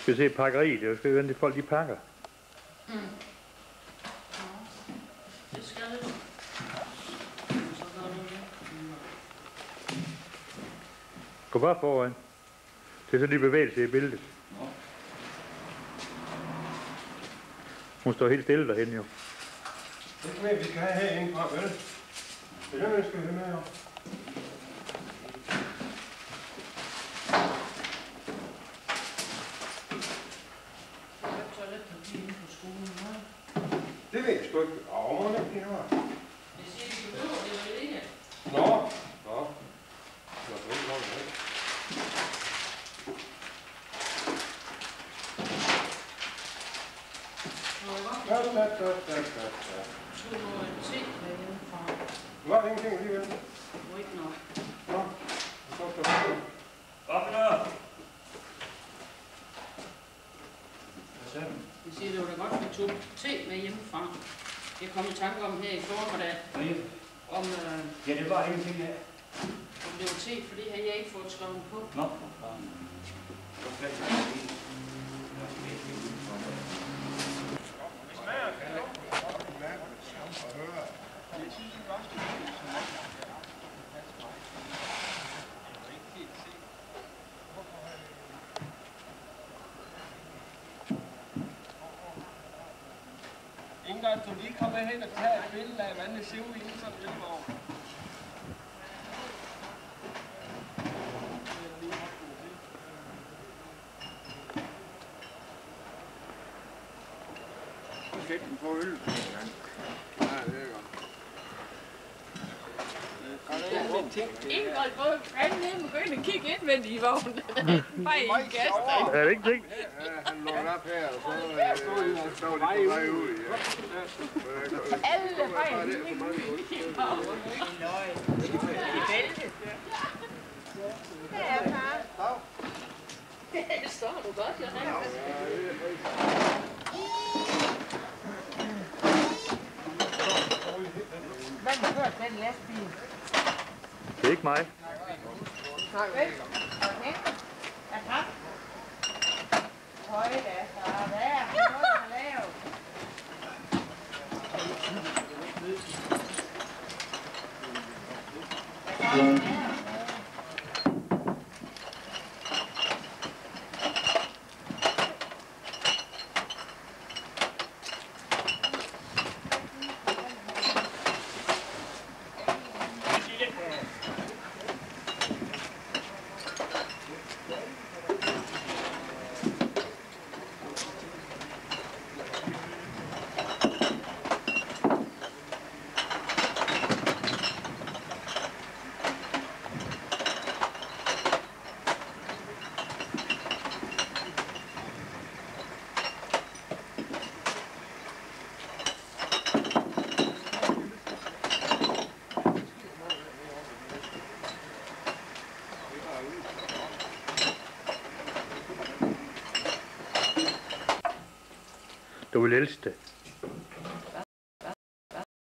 Skal se pakkeriet, det skal vente, folk de pakker. Mm. Ja, det skal det. Så gør du det. Gå bare foran. Det er så lige bevægelse i billedet. Nå. Hun står helt stille derhen jo. Det er ikke mere, vi skal have herinde fra, vel? Det er det, vi skal have med her. Det ved jeg sgu ikke. Må det ikke have. Det siger de, du behøver det vel ikke? Nå. Nå, det er godt, ikke? Skulle du en te med hjemmefra? Var det ingenting alligevel? Du ikke nok. Nå, så skal du. Hvad for noget? De siger, det var da godt, at vi tog te med hjemmefra. Jeg kom i tanke om her i formiddag, om Ja, det var ingenting her. om det var te, for det har jeg ikke fået skrevet på. Nå. Ingrid, du lige komme hen og tage et billede af, hvordan det ser ud inden sådan en ølvogn. Sæt den på øl. Ja, det er godt. Ingrid både fanden ned og begyndte at kigge indvendigt i vognen. Bare i en gas. Er det ikke ting? Ja, han lå op her, og så står de på vej ud. Alle vejen i vognen. I bæltet. Ja, far. Det står du godt, Johannes. Hvad har du kørt den lastbil? Det er ikke mig. Okay. Er tak? Højde, far. Hvad er det, lavet? Du vil elske det.